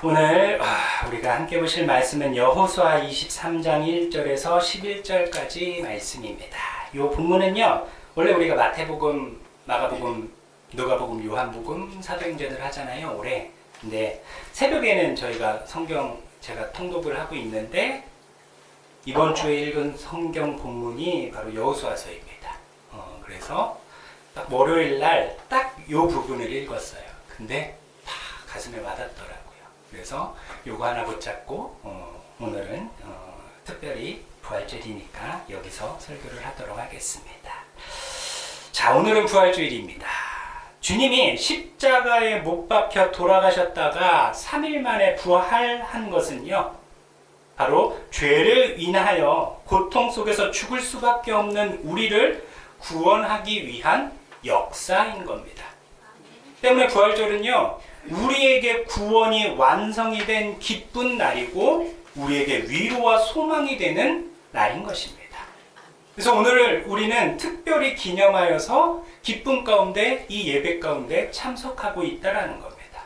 오늘 우리가 함께 보실 말씀은 여호수아 23장 1절에서 11절까지 말씀입니다. 이 본문은요, 원래 우리가 마태복음, 마가복음, 누가복음, 요한복음, 사도행전을 하잖아요, 올해. 근데 새벽에는 저희가 성경 제가 통독을 하고 있는데 이번 주에 읽은 성경 본문이 바로 여호수아서입니다. 그래서 딱 월요일 날 딱 이 부분을 읽었어요. 근데 가슴에 와닿더라고요. 그래서 요거 하나 붙잡고 오늘은 특별히 부활절이니까 여기서 설교를 하도록 하겠습니다. 자, 오늘은 부활주일입니다. 주님이 십자가에 못 박혀 돌아가셨다가 3일 만에 부활한 것은요, 바로 죄를 인하여 고통 속에서 죽을 수밖에 없는 우리를 구원하기 위한 역사인 겁니다. 때문에 부활절은요, 우리에게 구원이 완성이 된 기쁜 날이고 우리에게 위로와 소망이 되는 날인 것입니다. 그래서 오늘 우리는 특별히 기념하여서 기쁨 가운데 이 예배 가운데 참석하고 있다라는 겁니다.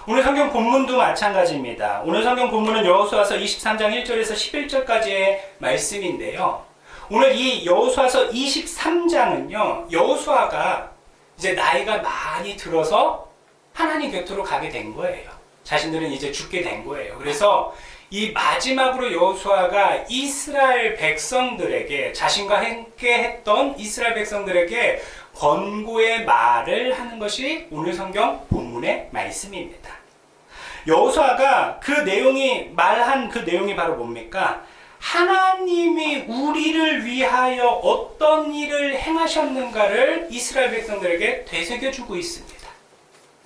오늘 성경 본문도 마찬가지입니다. 오늘 성경 본문은 여호수아서 23장 1절에서 11절까지의 말씀인데요. 오늘 이 여호수아서 23장은요, 여호수아가 이제 나이가 많이 들어서 하나님 곁으로 가게 된 거예요. 자신들은 이제 죽게 된 거예요. 그래서 이 마지막으로 여호수아가 이스라엘 백성들에게, 자신과 함께 했던 이스라엘 백성들에게 권고의 말을 하는 것이 오늘 성경 본문의 말씀입니다. 여호수아가 말한 그 내용이 바로 뭡니까? 하나님이 우리를 위하여 어떤 일을 행하셨는가를 이스라엘 백성들에게 되새겨주고 있습니다.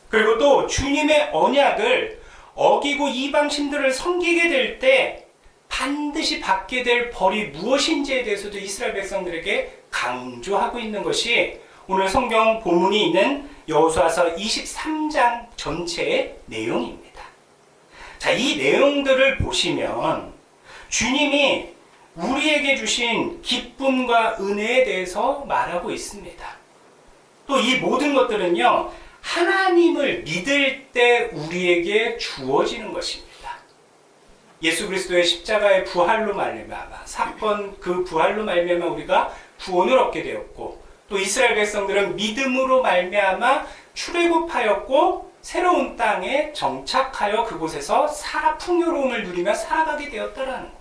그리고 또 주님의 언약을 어기고 이방신들을 섬기게 될 때 반드시 받게 될 벌이 무엇인지에 대해서도 이스라엘 백성들에게 강조하고 있는 것이 오늘 성경 본문이 있는 여호수아서 23장 전체의 내용입니다. 자, 이 내용들을 보시면 주님이 우리에게 주신 기쁨과 은혜에 대해서 말하고 있습니다. 또 이 모든 것들은요, 하나님을 믿을 때 우리에게 주어지는 것입니다. 예수 그리스도의 십자가의 부활로 말미암아 그 부활로 말미암아 우리가 구원을 얻게 되었고, 또 이스라엘 백성들은 믿음으로 말미암아 출애굽하였고 새로운 땅에 정착하여 그곳에서 풍요로움을 누리며 살아가게 되었다라는 거예요.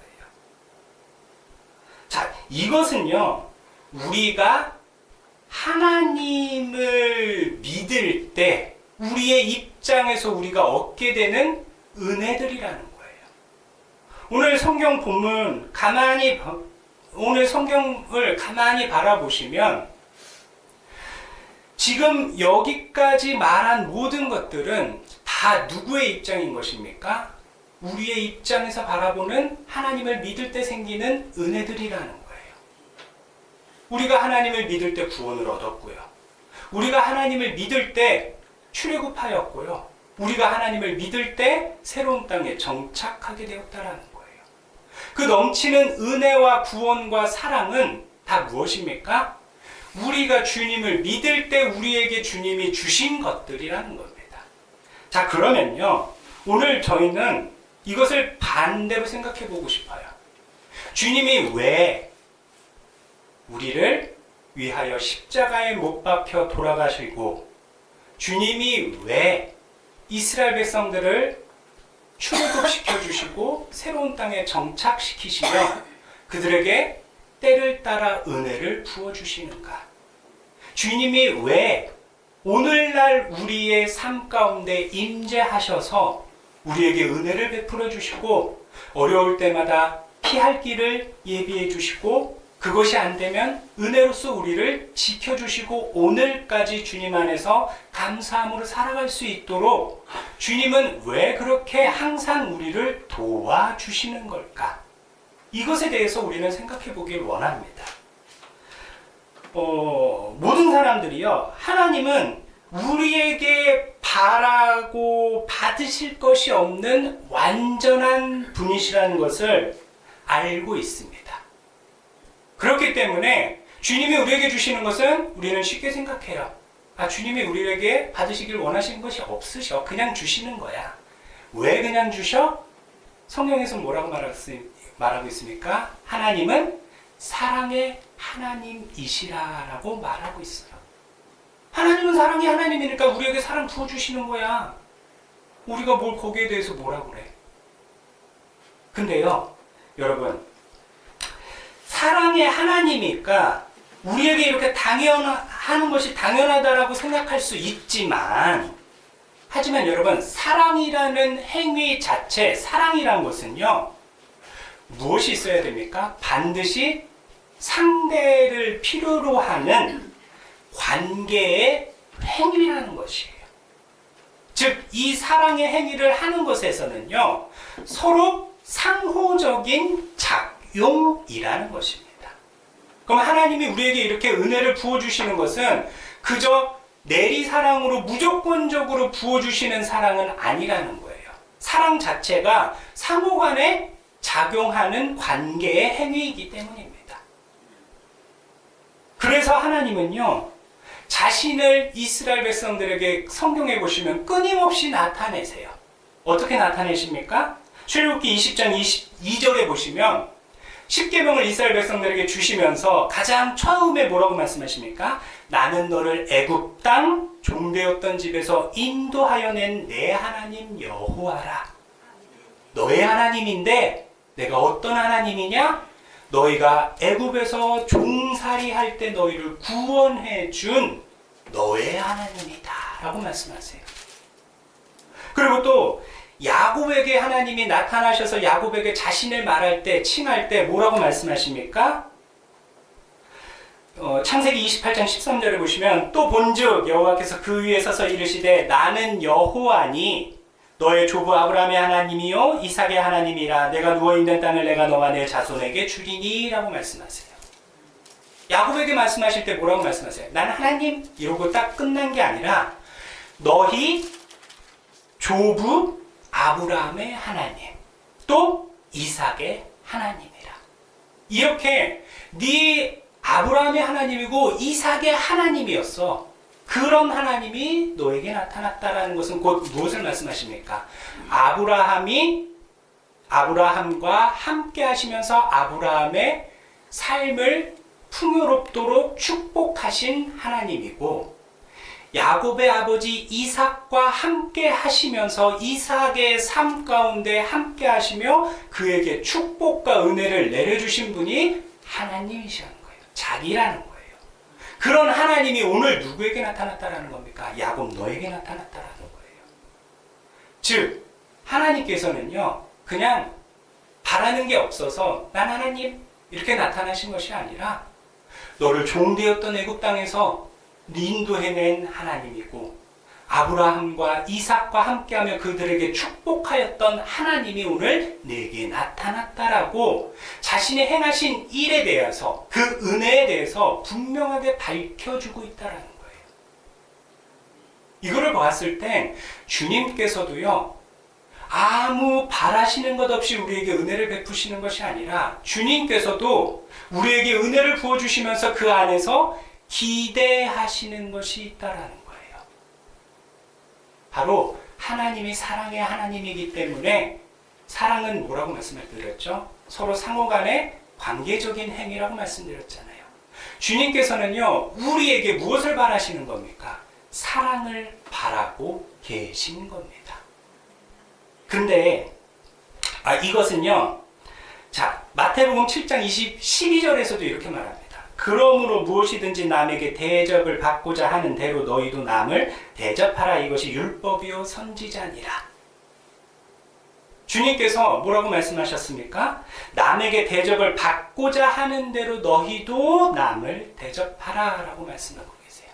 자, 이것은요, 우리가 하나님을 믿을 때 우리의 입장에서 우리가 얻게 되는 은혜들이라는 거예요. 오늘 성경 본문 오늘 성경을 가만히 바라보시면 지금 여기까지 말한 모든 것들은 다 누구의 입장인 것입니까? 우리의 입장에서 바라보는 하나님을 믿을 때 생기는 은혜들이라는 거예요. 우리가 하나님을 믿을 때 구원을 얻었고요. 우리가 하나님을 믿을 때 출애굽하였고요. 우리가 하나님을 믿을 때 새로운 땅에 정착하게 되었다라는 거예요. 그 넘치는 은혜와 구원과 사랑은 다 무엇입니까? 우리가 주님을 믿을 때 우리에게 주님이 주신 것들이라는 겁니다. 자, 그러면요, 오늘 저희는 이것을 반대로 생각해 보고 싶어요. 주님이 왜 우리를 위하여 십자가에 못 박혀 돌아가시고, 주님이 왜 이스라엘 백성들을 출애굽시켜 주시고 새로운 땅에 정착시키시며 그들에게 때를 따라 은혜를 부어주시는가? 주님이 왜 오늘날 우리의 삶 가운데 임재하셔서 우리에게 은혜를 베풀어 주시고 어려울 때마다 피할 길을 예비해 주시고, 그것이 안 되면 은혜로서 우리를 지켜주시고 오늘까지 주님 안에서 감사함으로 살아갈 수 있도록 주님은 왜 그렇게 항상 우리를 도와주시는 걸까? 이것에 대해서 우리는 생각해 보길 원합니다. 모든 사람들이요, 하나님은 우리에게 바라고 받으실 것이 없는 완전한 분이시라는 것을 알고 있습니다. 그렇기 때문에 주님이 우리에게 주시는 것은 우리는 쉽게 생각해요. 주님이 우리에게 받으시길 원하시는 것이 없으셔. 그냥 주시는 거야. 왜 그냥 주셔? 성경에서 뭐라고 말하고 있습니까? 하나님은 사랑의 하나님이시라라고 말하고 있어요. 하나님은 사랑의 하나님이니까 우리에게 사랑 부어주시는 거야. 우리가 뭘 거기에 대해서 뭐라 그래? 근데요, 여러분, 사랑의 하나님이니까 우리에게 이렇게 하는 것이 당연하다라고 생각할 수 있지만, 하지만 여러분, 사랑이라는 행위 자체, 사랑이란 것은요, 무엇이 있어야 됩니까? 반드시 상대를 필요로 하는 관계의 행위라는 것이에요. 즉, 이 사랑의 행위를 하는 것에서는요, 서로 상호적인 작용이라는 것입니다. 그럼 하나님이 우리에게 이렇게 은혜를 부어주시는 것은 그저 내리사랑으로 무조건적으로 부어주시는 사랑은 아니라는 거예요. 사랑 자체가 상호간에 작용하는 관계의 행위이기 때문입니다. 그래서 하나님은요, 자신을 이스라엘 백성들에게 성경에 보시면 끊임없이 나타내세요. 어떻게 나타내십니까? 출애굽기 20장 22절에 보시면 10계명을 이스라엘 백성들에게 주시면서 가장 처음에 뭐라고 말씀하십니까? 나는 너를 애굽 땅 종되었던 집에서 인도하여 낸 내 하나님 여호와라. 너의 하나님인데 내가 어떤 하나님이냐? 너희가 애굽에서 종살이 할 때 너희를 구원해 준 너의 하나님이다 라고 말씀하세요. 그리고 또 야곱에게 하나님이 나타나셔서 야곱에게 자신을 말할 때, 칭할 때 뭐라고 말씀하십니까? 창세기 28장 13절에 보시면 또 본즉 여호와께서 그 위에 서서 이르시되 나는 여호와니 너의 조부 아브라함의 하나님이요 이삭의 하나님이라. 내가 누워있는 땅을 내가 너와 내 자손에게 주리니 라고 말씀하세요. 야곱에게 말씀하실 때 뭐라고 말씀하세요? 나는 하나님 이러고 딱 끝난 게 아니라 너희 조부 아브라함의 하나님 또 이삭의 하나님이라. 이렇게 네 아브라함의 하나님이고 이삭의 하나님이었어. 그런 하나님이 너에게 나타났다라는 것은 곧 무엇을 말씀하십니까? 아브라함과 함께 하시면서 아브라함의 삶을 풍요롭도록 축복하신 하나님이고, 야곱의 아버지 이삭과 함께 하시면서 이삭의 삶 가운데 함께 하시며 그에게 축복과 은혜를 내려주신 분이 하나님이시라는 거예요. 자기라는 거예요. 그런 하나님이 오늘 누구에게 나타났다라는 겁니까? 야곱 너에게 나타났다라는 거예요. 즉 하나님께서는요, 그냥 바라는 게 없어서 난 하나님 이렇게 나타나신 것이 아니라 너를 종되었던 애굽 땅에서 인도해낸 하나님이고, 아브라함과 이삭과 함께하며 그들에게 축복하였던 하나님이 오늘 내게 나타났다라고 자신이 행하신 일에 대해서, 그 은혜에 대해서 분명하게 밝혀주고 있다라는 거예요. 이거를 봤을 땐 주님께서도요, 아무 바라시는 것 없이 우리에게 은혜를 베푸시는 것이 아니라 주님께서도 우리에게 은혜를 부어주시면서 그 안에서 기대하시는 것이 있다라는 거예요. 바로 하나님이 사랑의 하나님이기 때문에, 사랑은 뭐라고 말씀을 드렸죠? 서로 상호간의 관계적인 행위라고 말씀드렸잖아요. 주님께서는요, 우리에게 무엇을 바라시는 겁니까? 사랑을 바라고 계신 겁니다. 근데 이것은요, 자, 마태복음 7장 12절에서도 이렇게 말합니다. 그러므로 무엇이든지 남에게 대접을 받고자 하는 대로 너희도 남을 대접하라. 이것이 율법이요 선지자니라. 주님께서 뭐라고 말씀하셨습니까? 남에게 대접을 받고자 하는 대로 너희도 남을 대접하라 라고 말씀하고 계세요.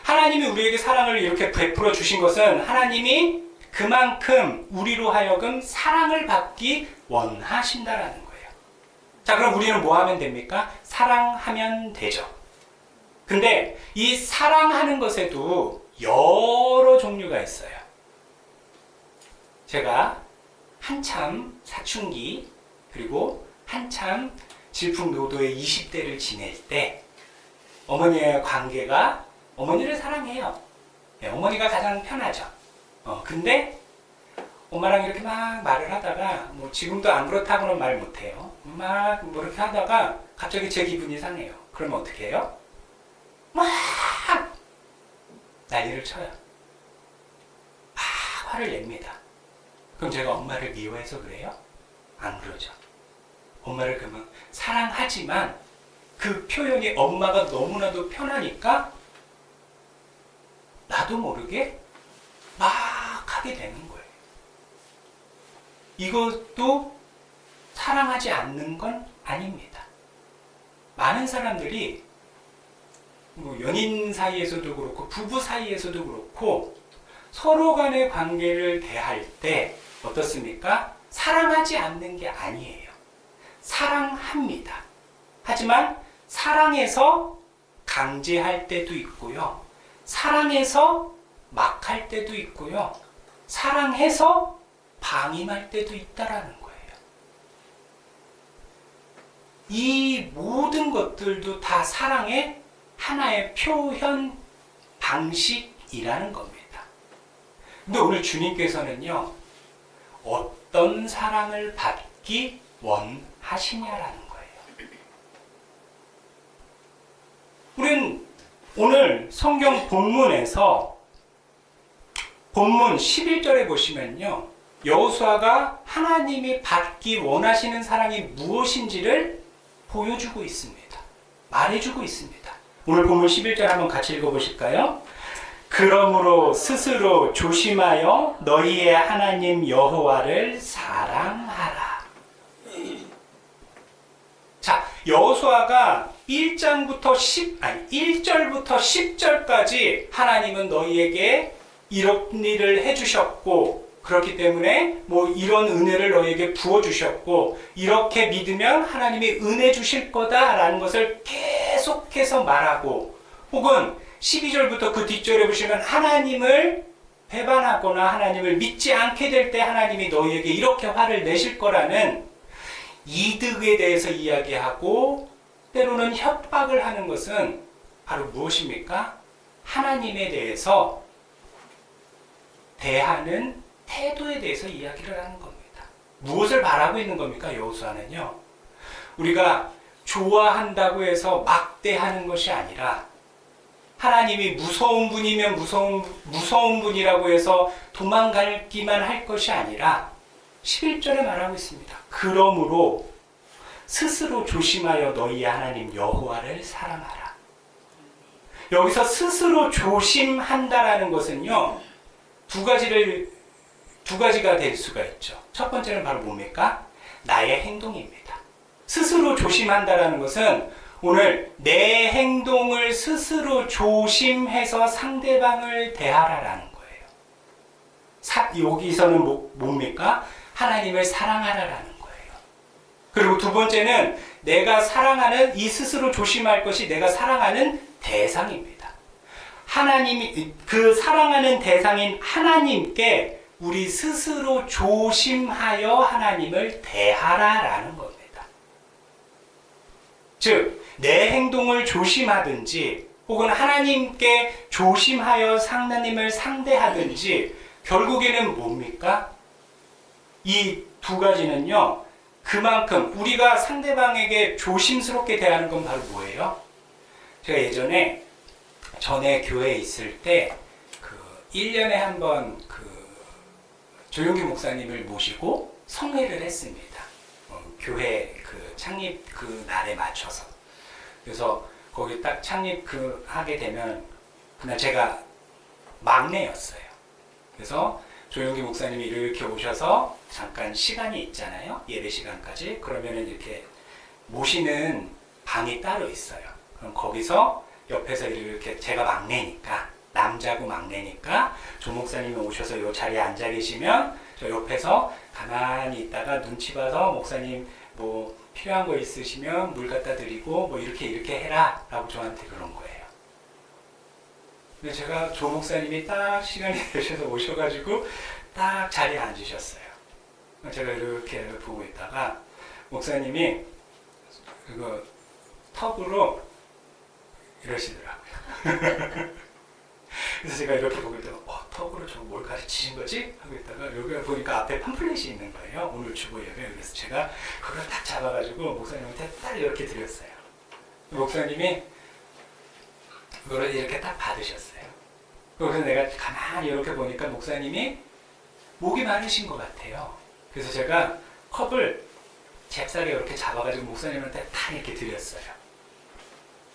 하나님이 우리에게 사랑을 이렇게 베풀어 주신 것은 하나님이 그만큼 우리로 하여금 사랑을 받기 원하신다라는 거예요. 자, 그럼 우리는 뭐 하면 됩니까? 사랑하면 되죠. 근데 이 사랑하는 것에도 여러 종류가 있어요. 제가 한참 사춘기 그리고 한참 질풍노도의 20대를 지낼 때 어머니의 관계가, 어머니를 사랑해요. 네, 어머니가 가장 편하죠. 근데 엄마랑 이렇게 막 말을 하다가 뭐 지금도 안 그렇다고는 말 못해요. 막 뭐 이렇게 하다가 갑자기 제 기분이 상해요. 그러면 어떻게 해요? 막 난리를 쳐요. 막 화를 냅니다. 그럼 제가 엄마를 미워해서 그래요? 안 그러죠. 엄마를 그러면 사랑하지만 그 표현이 엄마가 너무나도 편하니까 나도 모르게 막 하게 되는 거예요. 이것도 사랑하지 않는 건 아닙니다. 많은 사람들이 뭐 연인 사이에서도 그렇고 부부 사이에서도 그렇고 서로 간의 관계를 대할 때 어떻습니까? 사랑하지 않는 게 아니에요. 사랑합니다. 하지만 사랑해서 강제할 때도 있고요. 사랑해서 막 할 때도 있고요. 사랑해서 방임할 때도 있다라는 거예요. 이 모든 것들도 다 사랑의 하나의 표현 방식이라는 겁니다. 근데 오늘 주님께서는요, 어떤 사랑을 받기 원하시냐라는 거예요. 우린 오늘 성경 본문에서 본문 11절에 보시면요, 여호수아가 하나님이 받기 원하시는 사랑이 무엇인지를 보여주고 있습니다. 말해주고 있습니다. 오늘 본문 11절 한번 같이 읽어보실까요? 그러므로 스스로 조심하여 너희의 하나님 여호와를 사랑하라. 자, 여호수아가 1절부터 10절까지 하나님은 너희에게 이런 일을 해주셨고, 그렇기 때문에 뭐 이런 은혜를 너희에게 부어주셨고, 이렇게 믿으면 하나님이 은혜 주실 거다라는 것을 계속해서 말하고, 혹은 12절부터 그 뒷절에 보시면 하나님을 배반하거나 하나님을 믿지 않게 될 때 하나님이 너희에게 이렇게 화를 내실 거라는 이득에 대해서 이야기하고, 때로는 협박을 하는 것은 바로 무엇입니까? 하나님에 대해서 대하는 태도에 대해서 이야기를 하는 겁니다. 무엇을 바라고 있는 겁니까? 여호수아는요, 우리가 좋아한다고 해서 막대하는 것이 아니라, 하나님이 무서운 분이면 무서운 분이라고 해서 도망가기만 할 것이 아니라 11절에 말하고 있습니다. 그러므로 스스로 조심하여 너희의 하나님 여호와를 사랑하라. 여기서 스스로 조심한다라는 것은요, 두 가지가 될 수가 있죠. 첫 번째는 바로 뭡니까? 나의 행동입니다. 스스로 조심한다라는 것은 오늘 내 행동을 스스로 조심해서 상대방을 대하라라는 거예요. 여기서는 뭡니까? 하나님을 사랑하라라는 거예요. 그리고 두 번째는 내가 사랑하는, 이 스스로 조심할 것이 내가 사랑하는 대상입니다. 하나님이, 그 사랑하는 대상인 하나님께 우리 스스로 조심하여 하나님을 대하라라는 겁니다. 즉, 내 행동을 조심하든지 혹은 하나님께 조심하여 하나님을 상대하든지 결국에는 뭡니까? 이 두 가지는요, 그만큼 우리가 상대방에게 조심스럽게 대하는 건 바로 뭐예요? 제가 전에 교회에 있을 때 1년에 한 번 조용기 목사님을 모시고 성회를 했습니다. 교회 창립 날에 맞춰서. 그래서 거기 딱 하게 되면 그날 제가 막내였어요. 그래서 조용기 목사님이 이렇게 오셔서 잠깐 시간이 있잖아요. 예배 시간까지. 그러면은 이렇게 모시는 방이 따로 있어요. 그럼 거기서 옆에서 이렇게, 제가 막내니까, 남자고 막내니까 조 목사님이 오셔서 이 자리에 앉아 계시면 저 옆에서 가만히 있다가 눈치 봐서 목사님 뭐 필요한 거 있으시면 물 갖다 드리고 뭐 이렇게 해라 라고 저한테 그런 거예요. 근데 제가 조 목사님이 딱 시간이 되셔서 오셔가지고 딱 자리에 앉으셨어요. 제가 이렇게 보고 있다가 목사님이 턱으로 이러시더라고요. 그래서 제가 이렇게 보고 있다가 턱으로 저 뭘 가르치신 거지? 하고 있다가 여기 보니까 앞에 팜플렛이 있는 거예요. 오늘 주보 예배. 그래서 제가 그걸 딱 잡아가지고 목사님한테 딱 이렇게 드렸어요. 목사님이 그걸 이렇게 딱 받으셨어요. 그래서 내가 가만히 이렇게 보니까 목사님이 목이 마르신 것 같아요. 그래서 제가 컵을 잽싸게 이렇게 잡아가지고 목사님한테 딱 이렇게 드렸어요.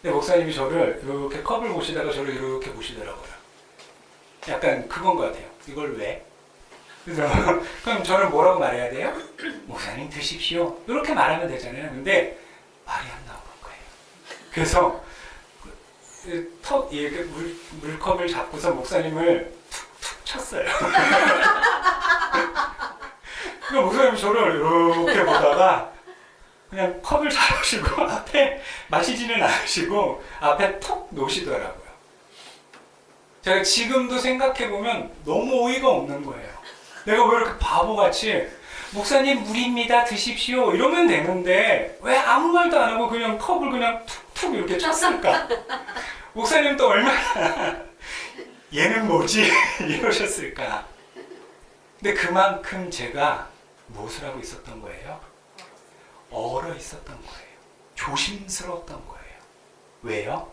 근데 목사님이 저를 이렇게 컵을 보시다가 저를 이렇게 보시더라고요. 약간 그건 것 같아요. 이걸 왜? 그래서 그럼 저는 뭐라고 말해야 돼요? 목사님 드십시오. 이렇게 말하면 되잖아요. 근데 말이 안 나오는 거예요. 그래서 턱 이렇게 물컵을 잡고서 목사님을 툭툭 쳤어요. 그러니까 목사님이 저를 이렇게 보다가 그냥 컵을 잡으시고 앞에 마시지는 않으시고 앞에 톡 놓으시더라고요. 제가 지금도 생각해보면 너무 어이가 없는 거예요. 내가 왜 이렇게 바보같이 목사님 물입니다 드십시오 이러면 되는데 왜 아무 말도 안 하고 그냥 컵을 그냥 툭툭 이렇게 쳤을까? 목사님 또 얼마나 얘는 뭐지? 이러셨을까? 근데 그만큼 제가 무엇을 하고 있었던 거예요? 얼어 있었던 거예요. 조심스러웠던 거예요. 왜요?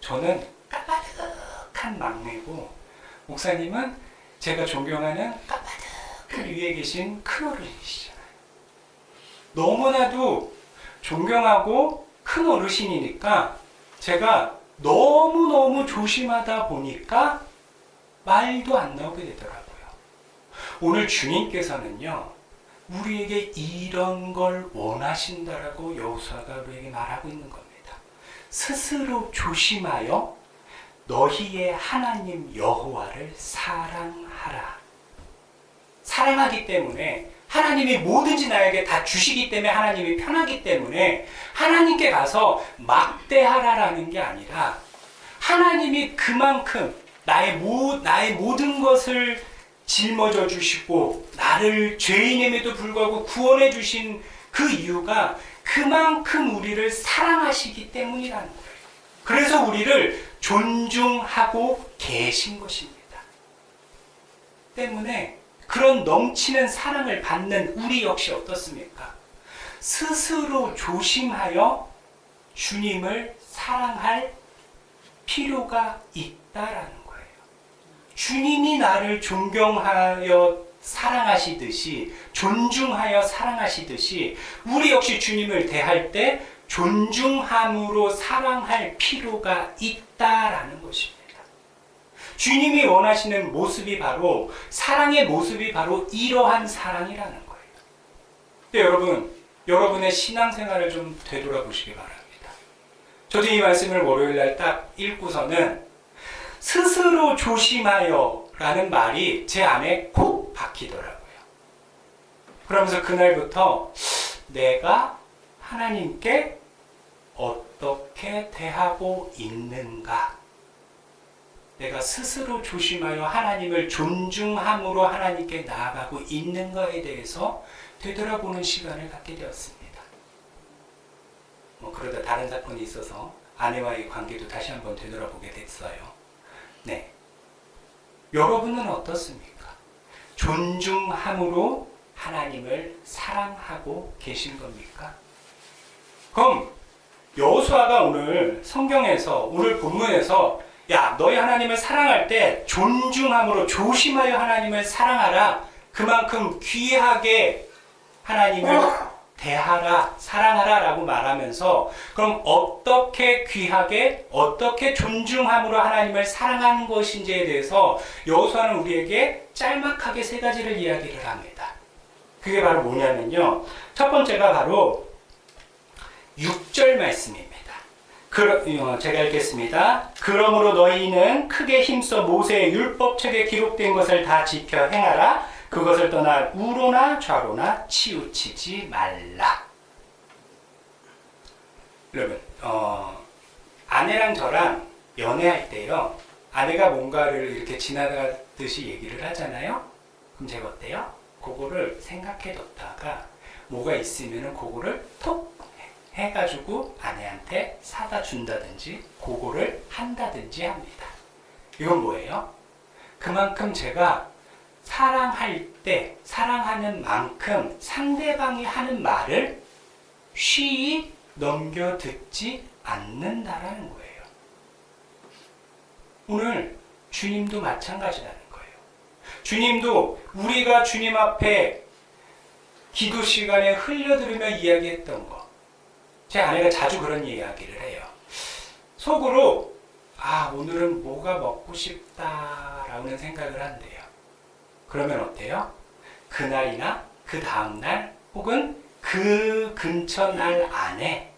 저는 까마득한 막내고 목사님은 제가 존경하는 까마득한 위에 계신 큰 어른이시잖아요. 너무나도 존경하고 큰 어르신이니까 제가 너무너무 조심하다 보니까 말도 안 나오게 되더라고요. 오늘 주님께서는요, 우리에게 이런 걸 원하신다라고 여호수아가 우리에게 말하고 있는 겁니다. 스스로 조심하여 너희의 하나님 여호와를 사랑하라. 사랑하기 때문에 하나님이 뭐든지 나에게 다 주시기 때문에 하나님이 편하기 때문에 하나님께 가서 막대하라라는 게 아니라 하나님이 그만큼 나의 모든 것을 짊어져 주시고 나를 죄인임에도 불구하고 구원해 주신 그 이유가 그만큼 우리를 사랑하시기 때문이라는 거예요. 그래서 우리를 존중하고 계신 것입니다. 때문에 그런 넘치는 사랑을 받는 우리 역시 어떻습니까? 스스로 조심하여 주님을 사랑할 필요가 있다라는 거예요. 주님이 나를 존경하여 사랑하시듯이, 존중하여 사랑하시듯이 우리 역시 주님을 대할 때 존중함으로 사랑할 필요가 있다라는 것입니다. 주님이 원하시는 모습이 바로, 사랑의 모습이 바로 이러한 사랑이라는 거예요. 근데 여러분의 신앙생활을 좀 되돌아보시기 바랍니다. 저도 이 말씀을 월요일날 딱 읽고서는 스스로 조심하여 라는 말이 제 안에 콕 박히더라고요. 그러면서 그날부터 내가 하나님께 어떻게 대하고 있는가, 내가 스스로 조심하여 하나님을 존중함으로 하나님께 나아가고 있는가에 대해서 되돌아보는 시간을 갖게 되었습니다. 그러다 다른 사건이 있어서 아내와의 관계도 다시 한번 되돌아보게 됐어요. 네. 여러분은 어떻습니까? 존중함으로 하나님을 사랑하고 계신 겁니까? 그럼 여호수아가 오늘 성경에서, 오늘 본문에서 야, 너희 하나님을 사랑할 때 존중함으로 조심하여 하나님을 사랑하라. 그만큼 귀하게 하나님을 대하라, 사랑하라 라고 말하면서 그럼 어떻게 귀하게, 어떻게 존중함으로 하나님을 사랑하는 것인지에 대해서 여호수아는 우리에게 짤막하게 세 가지를 이야기를 합니다. 그게 바로 뭐냐면요, 첫 번째가 바로 6절 말씀입니다. 제가 읽겠습니다. 그러므로 너희는 크게 힘써 모세의 율법책에 기록된 것을 다 지켜 행하라. 그것을 떠나 우로나 좌로나 치우치지 말라. 여러분, 아내랑 저랑 연애할 때요, 아내가 뭔가를 이렇게 지나가듯이 얘기를 하잖아요. 그럼 제가 어때요? 그거를 생각해 뒀다가 뭐가 있으면은 그거를 톡 해가지고 아내한테 사다 준다든지 그거를 한다든지 합니다. 이건 뭐예요? 그만큼 제가 사랑할 때 사랑하는 만큼 상대방이 하는 말을 쉬이 넘겨 듣지 않는다라는 거예요. 오늘 주님도 마찬가지라는 거예요. 주님도 우리가 주님 앞에 기도 시간에 흘려들으며 이야기했던 거, 제 아내가 자주 그런 이야기를 해요. 속으로 오늘은 뭐가 먹고 싶다라는 생각을 한대요. 그러면 어때요? 그날이나 그 다음날 혹은 그 근처 날 안에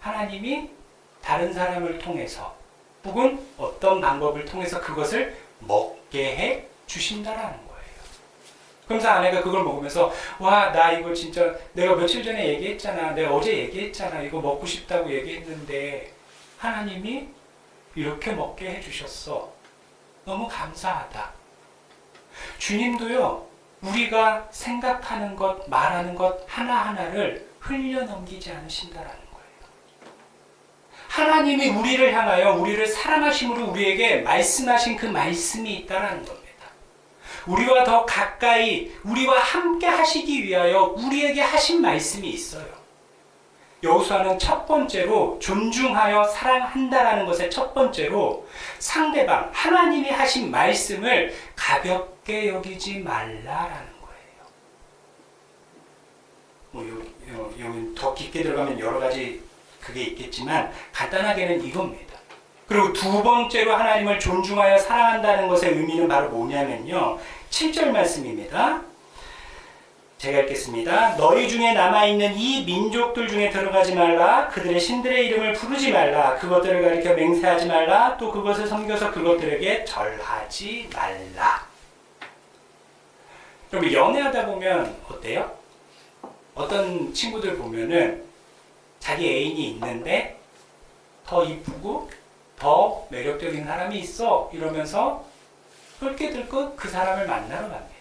하나님이 다른 사람을 통해서 혹은 어떤 방법을 통해서 그것을 먹게 해 주신다라는 거예요. 그러면서 아내가 그걸 먹으면서 나 이거 진짜 내가 며칠 전에 얘기했잖아. 내가 어제 얘기했잖아. 이거 먹고 싶다고 얘기했는데 하나님이 이렇게 먹게 해주셨어. 너무 감사하다. 주님도요, 우리가 생각하는 것, 말하는 것 하나하나를 흘려넘기지 않으신다라는 거예요. 하나님이 우리를 향하여 우리를 사랑하심으로 우리에게 말씀하신 그 말씀이 있다라는 겁니다. 우리와 더 가까이, 우리와 함께 하시기 위하여 우리에게 하신 말씀이 있어요. 여호수아는 첫 번째로 존중하여 사랑한다라는 것의 첫 번째로 상대방, 하나님이 하신 말씀을 가볍게 여기지 말라라는 거예요. 여기 더 깊게 들어가면 여러 가지 그게 있겠지만 간단하게는 이겁니다. 그리고 두 번째로 하나님을 존중하여 사랑한다는 것의 의미는 바로 뭐냐면요. 7절 말씀입니다. 제가 읽겠습니다. 너희 중에 남아있는 이 민족들 중에 들어가지 말라. 그들의 신들의 이름을 부르지 말라. 그것들을 가리켜 맹세하지 말라. 또 그것을 섬겨서 그것들에게 절하지 말라. 그럼 연애하다 보면 어때요? 어떤 친구들 보면은 자기 애인이 있는데 더 이쁘고 더 매력적인 사람이 있어 이러면서 헐게들것 그 사람을 만나러 갑니다.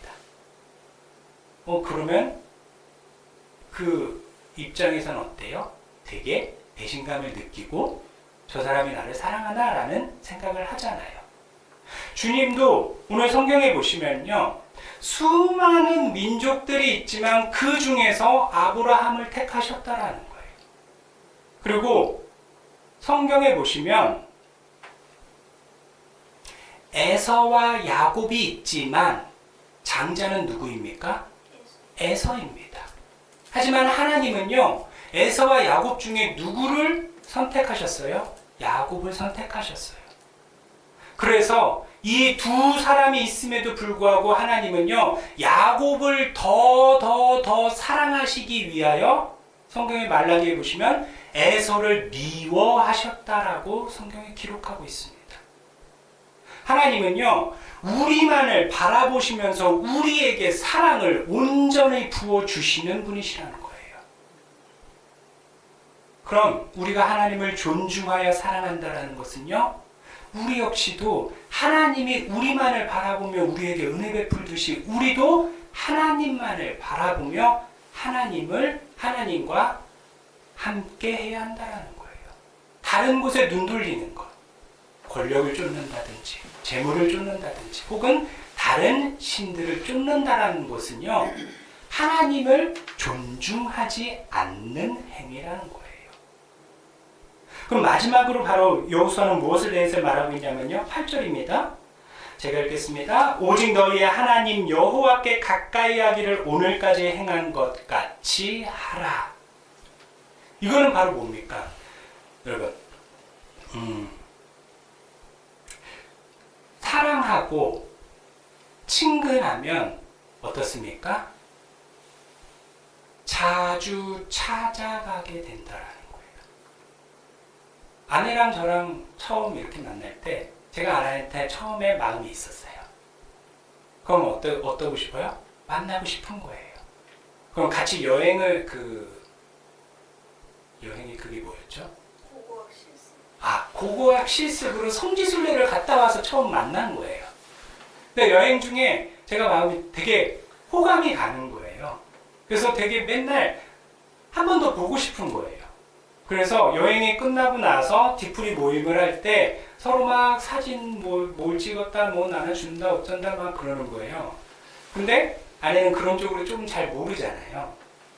그러면 그 입장에서는 어때요? 되게 배신감을 느끼고 저 사람이 나를 사랑하나라는 생각을 하잖아요. 주님도 오늘 성경에 보시면요. 수많은 민족들이 있지만 그 중에서 아브라함을 택하셨다라는 거예요. 그리고 성경에 보시면 에서와 야곱이 있지만 장자는 누구입니까? 에서입니다. 하지만 하나님은요, 에서와 야곱 중에 누구를 선택하셨어요? 야곱을 선택하셨어요. 그래서 이 두 사람이 있음에도 불구하고 하나님은요, 야곱을 더 사랑하시기 위하여 성경의 말라기에 보시면 에서를 미워하셨다라고 성경에 기록하고 있습니다. 하나님은요, 우리만을 바라보시면서 우리에게 사랑을 온전히 부어주시는 분이시라는 거예요. 그럼 우리가 하나님을 존중하여 사랑한다는 것은요, 우리 역시도 하나님이 우리만을 바라보며 우리에게 은혜 베풀듯이 우리도 하나님만을 바라보며 하나님과 함께 해야 한다는 거예요. 다른 곳에 눈 돌리는 것, 권력을 쫓는다든지 재물을 쫓는다든지 혹은 다른 신들을 쫓는다라는 것은요, 하나님을 존중하지 않는 행위라는 거예요. 그럼 마지막으로 바로 여호수아는 무엇을 대해서 말하고 있냐면요, 8절입니다. 제가 읽겠습니다. 오직 너희의 하나님 여호와께 가까이 하기를 오늘까지 행한 것 같이 하라. 이거는 바로 뭡니까? 여러분, 사랑하고 친근하면 어떻습니까? 자주 찾아가게 된다라는 거예요. 아내랑 저랑 처음 이렇게 만날 때 제가 아내한테 처음에 마음이 있었어요. 그럼 어떠고 싶어요? 만나고 싶은 거예요. 그럼 같이 여행이 그게 뭐였죠? 고고학 실습으로 성지순례를 갔다 와서 처음 만난 거예요. 근데 여행 중에 제가 마음이 되게 호감이 가는 거예요. 그래서 되게 맨날 한 번 더 보고 싶은 거예요. 그래서 여행이 끝나고 나서 뒤풀이 모임을 할 때 서로 막 사진 뭘 찍었다, 뭐 나눠준다, 어쩐다 막 그러는 거예요. 근데 아내는 그런 쪽으로 조금 잘 모르잖아요.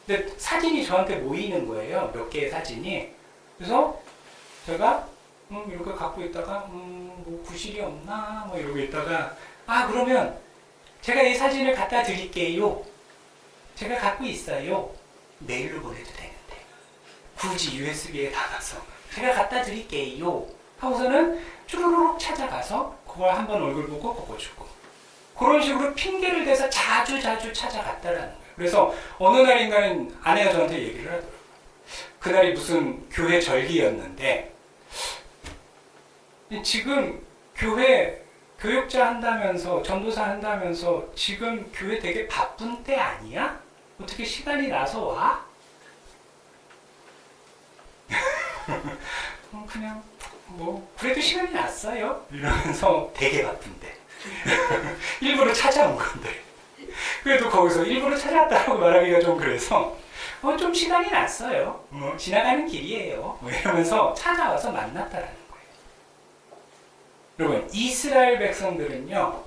근데 사진이 저한테 모이는 거예요. 몇 개의 사진이. 그래서 제가 이렇게 갖고 있다가 뭐 구실이 없나 뭐 이러고 있다가 그러면 제가 이 사진을 갖다 드릴게요. 제가 갖고 있어요. 메일로 보내도 되는데 굳이 USB에 담아서 제가 갖다 드릴게요 하고서는 쭈루룩 찾아가서 그걸 한번 얼굴 보고 꺾어주고 그런 식으로 핑계를 대서 자주 찾아갔다라는 거예요. 그래서 어느 날인가는 아내가 저한테 얘기를 하더라고요. 그날이 무슨 교회 절기였는데 지금 교회 교육자 한다면서 전도사 한다면서 지금 교회 되게 바쁜 때 아니야? 어떻게 시간이 나서 와? 그냥 뭐 그래도 시간이 났어요 이러면서 되게 바쁜데 일부러 찾아온 건데 그래도 거기서 일부러 찾았다고 말하기가 좀 그래서 좀 시간이 났어요. 지나가는 길이에요. 뭐 이러면서 찾아와서 만났다라는 거예요. 여러분, 이스라엘 백성들은요,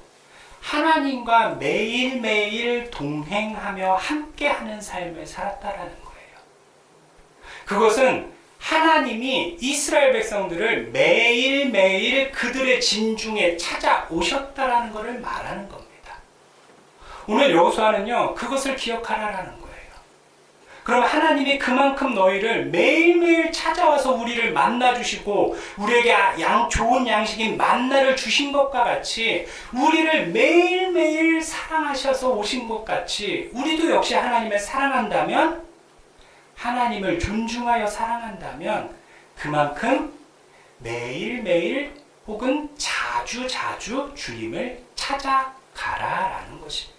하나님과 매일매일 동행하며 함께하는 삶을 살았다라는 거예요. 그것은 하나님이 이스라엘 백성들을 매일매일 그들의 진중에 찾아오셨다라는 것을 말하는 겁니다. 오늘 여호수아는요, 그것을 기억하라라는 거예요. 그럼 하나님이 그만큼 너희를 매일매일 찾아와서 우리를 만나주시고 우리에게 좋은 양식인 만나를 주신 것과 같이 우리를 매일매일 사랑하셔서 오신 것 같이 우리도 역시 하나님을 사랑한다면 하나님을 존중하여 사랑한다면 그만큼 매일매일 혹은 자주 주님을 찾아가라라는 것입니다.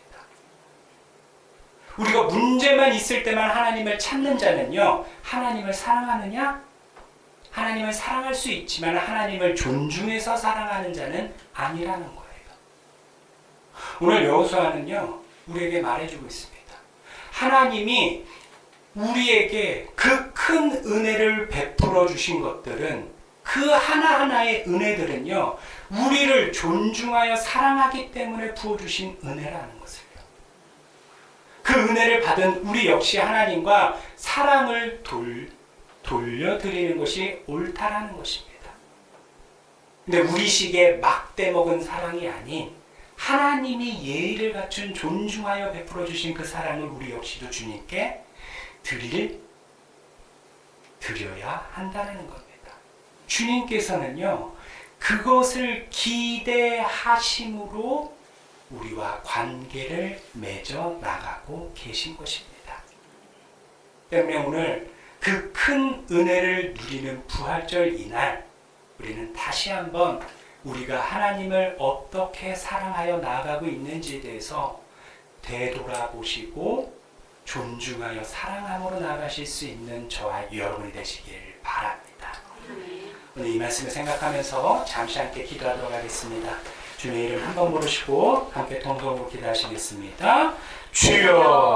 우리가 문제만 있을 때만 하나님을 찾는 자는요, 하나님을 사랑하느냐? 하나님을 사랑할 수 있지만 하나님을 존중해서 사랑하는 자는 아니라는 거예요. 오늘 여호수아는요, 우리에게 말해주고 있습니다. 하나님이 우리에게 그 큰 은혜를 베풀어 주신 것들은 그 하나하나의 은혜들은요, 우리를 존중하여 사랑하기 때문에 부어주신 은혜라는 것을요. 그 은혜를 받은 우리 역시 하나님과 사랑을 돌려드리는 것이 옳다라는 것입니다. 근데 우리식의 막대 먹은 사랑이 아닌 하나님이 예의를 갖춘 존중하여 베풀어 주신 그 사랑을 우리 역시도 주님께 드려야 한다는 겁니다. 주님께서는요, 그것을 기대하심으로 우리와 관계를 맺어 나가고 계신 것입니다. 때문에 오늘 그 큰 은혜를 누리는 부활절 이날 우리는 다시 한번 우리가 하나님을 어떻게 사랑하여 나아가고 있는지에 대해서 되돌아보시고 존중하여 사랑함으로 나아가실 수 있는 저와 여러분이 되시길 바랍니다. 오늘 이 말씀을 생각하면서 잠시 함께 기도하도록 하겠습니다. 주님의 이름 한 번 부르시고 함께 통성으로 기도하시겠습니다. 주여